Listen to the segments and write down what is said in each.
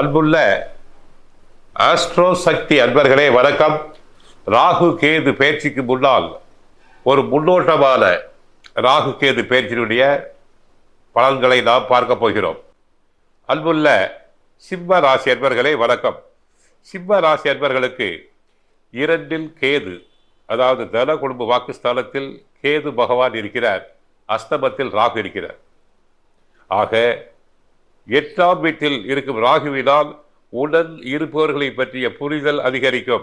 அன்புள்ள ஆஸ்ட்ரோ சக்தி அன்பர்களே வணக்கம். ராகு கேது பயிற்சிக்கு முன்னால் ஒரு முன்னோட்டமான ராகு கேது பயிற்சியினுடைய பலன்களை நாம் பார்க்க போகிறோம். அன்புள்ள சிம்ம ராசி அன்பர்களே வணக்கம். சிம்ம ராசி அன்பர்களுக்கு 2 கேது, அதாவது தன குடும்ப வாக்குஸ்தானத்தில் கேது பகவான் இருக்கிறார், அஸ்தமத்தில் ராகு இருக்கிறார். ஆக 8ஆம் வீட்டில் இருக்கும் ராகுவினால் உடன் இருப்பவர்களை பற்றிய புரிதல் அதிகரிக்கும்.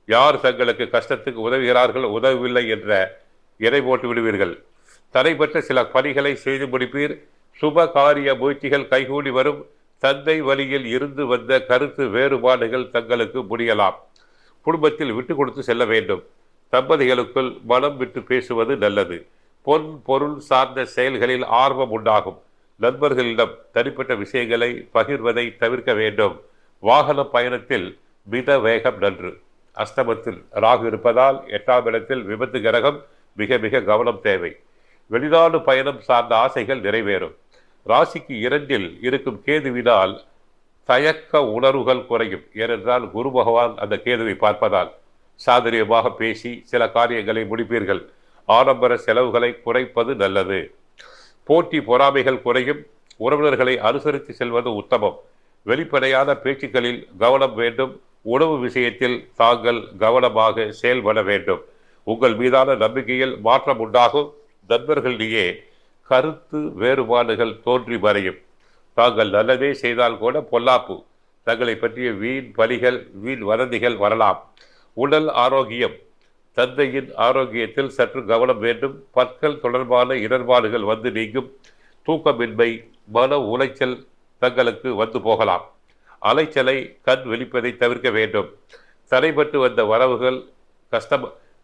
யார் தங்களுக்கு கஷ்டத்துக்கு உதவுகிறார்கள், உதவவில்லை என்ற எடை போட்டு விடுவீர்கள். தடைபட்ட சில பணிகளை செய்து முடிப்பீர். சுப காரிய முயற்சிகள் கைகூடி வரும். தந்தை வழியில் இருந்து வந்த கருத்து வேறுபாடுகள் தங்களுக்கு முடியலாம். குடும்பத்தில் விட்டு கொடுத்து செல்ல வேண்டும். தம்பதிகளுக்குள் மனம் விட்டு பேசுவது நல்லது. பொன் பொருள் சார்ந்த செயல்களில் ஆர்வம் உண்டாகும். நண்பர்களிடம் தனிப்பட்ட விஷயங்களை பகிர்வதை தவிர்க்க வேண்டும். வாகன பயணத்தில் மித வேகம் நன்று. அஸ்தமத்தில் ராகு இருப்பதால் 8ஆம் இடத்தில் விபத்து கிரகம், மிக மிக கவனம் தேவை. வெளிநாடு பயணம் சார்ந்த ஆசைகள் நிறைவேறும். ராசிக்கு 2இல் இருக்கும் கேதுவினால் தயக்க உணர்வுகள் குறையும். ஏனென்றால் குரு பகவான் அந்த கேதுவை பார்ப்பதால் சாதுரியமாக பேசி சில காரியங்களை முடிப்பீர்கள். ஆடம்பர செலவுகளை குறைப்பது நல்லது. போட்டி பொறாமைகள் குறையும். உறவினர்களை அனுசரித்து செல்வது உத்தமம். வெளிப்படையான பேச்சுக்களில் கவனம் வேண்டும். உணவு விஷயத்தில் தாங்கள் கவனமாக செயல்பட வேண்டும். உங்கள் மீதான நம்பிக்கையில் மாற்றம் உண்டாகும். நண்பர்களிடையே கருத்து வேறுபாடுகள் தோன்றி மறையும். தாங்கள் நல்லதே செய்தால் கூட பொல்லாப்பு, தங்களை பற்றிய வீண் பலிகள், வீண் வதந்திகள் வரலாம். உடல் ஆரோக்கியம், தந்தையின் ஆரோக்கியத்தில் சற்று கவனம் வேண்டும். பற்கள் தொடர்பான இடர்பாடுகள் வந்து நீங்கும். தூக்கமின்மை, மன உளைச்சல் தங்களுக்கு வந்து போகலாம். அலைச்சலை, கண் வெளிப்பதை தவிர்க்க வேண்டும். தடைபட்டு வந்த வரவுகள்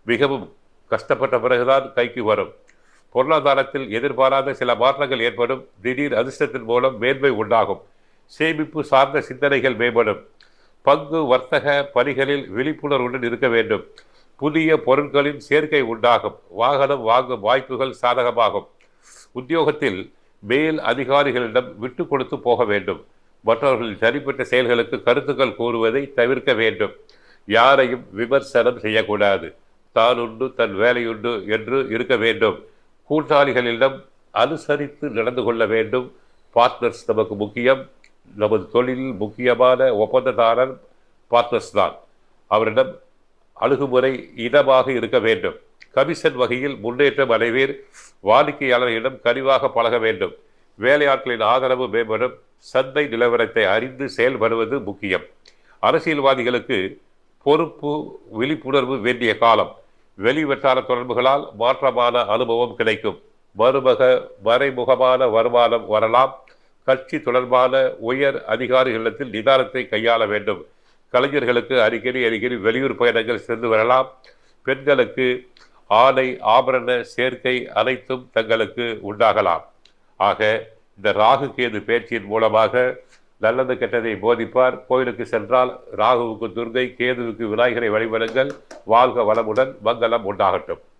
மிகவும் கஷ்டப்பட்ட பிறகுதான் கைக்கு வரும். பொருளாதாரத்தில் எதிர்பாராத சில மாற்றங்கள் ஏற்படும். திடீர் அதிர்ஷ்டத்தின் மூலம் மேன்மை உண்டாகும். சேமிப்பு சார்ந்த சிந்தனைகள் மேம்படும். பங்கு வர்த்தக பணிகளில் விழிப்புணர்வுடன் இருக்க வேண்டும். புதிய பொருட்களின் சேர்க்கை உண்டாகும். வாகனம் வாங்கும் வாய்ப்புகள் சாதகமாகும். உத்தியோகத்தில் மேல் அதிகாரிகளிடம் விட்டு கொடுத்து போக வேண்டும். மற்றவர்களின் தனிப்பட்ட செயல்களுக்கு கருத்துக்கள் கூறுவதை தவிர்க்க வேண்டும். யாரையும் விமர்சனம் செய்யக்கூடாது. தான் உண்டு தன் வேலையுண்டு என்று இருக்க வேண்டும். கூட்டாளிகளிடம் அனுசரித்து நடந்து கொள்ள வேண்டும். பார்ட்னர்ஸ் நமக்கு முக்கியம். நமது தொழிலில் முக்கியமான ஒப்பந்ததாரர் பார்ட்னர்ஸ் தான். அவரிடம் அணுகுமுறை இதமாக இருக்க வேண்டும். கமிஷன் வகையில் முன்னேற்றம் அடைவீர். வாடிக்கையாளர்களிடம் கனிவாக பழக வேண்டும். வேலையாட்களின் ஆதரவு மேம்படும். சந்தை நிலவரத்தை அறிந்து செயல்படுவது முக்கியம். அரசியல்வாதிகளுக்கு பொறுப்பு, விழிப்புணர்வு வேண்டிய காலம். வெளிவட்டார தொடர்புகளால் மாற்றமான அனுபவம் கிடைக்கும். மறைமுகமான வருமானம் வரலாம். கட்சி தொடர்பான உயர் அதிகாரிகளிடத்தில் நிதானத்தை கையாள வேண்டும். கலைஞர்களுக்கு அடிக்கடி வெளியூர் பயணங்கள் சென்று வரலாம். பெண்களுக்கு ஆடை ஆபரண சேர்க்கை அனைத்தும் தங்களுக்கு உண்டாகலாம். ஆக இந்த ராகு கேது பயிற்சியின் மூலமாக நல்லது கெட்டதை போதிப்பார். கோயிலுக்கு சென்றால் ராகுவுக்கு துர்கை, கேதுவுக்கு விநாயகரை வழிபடுங்கள். வாழ்க வளமுடன், மங்களம் உண்டாகட்டும்.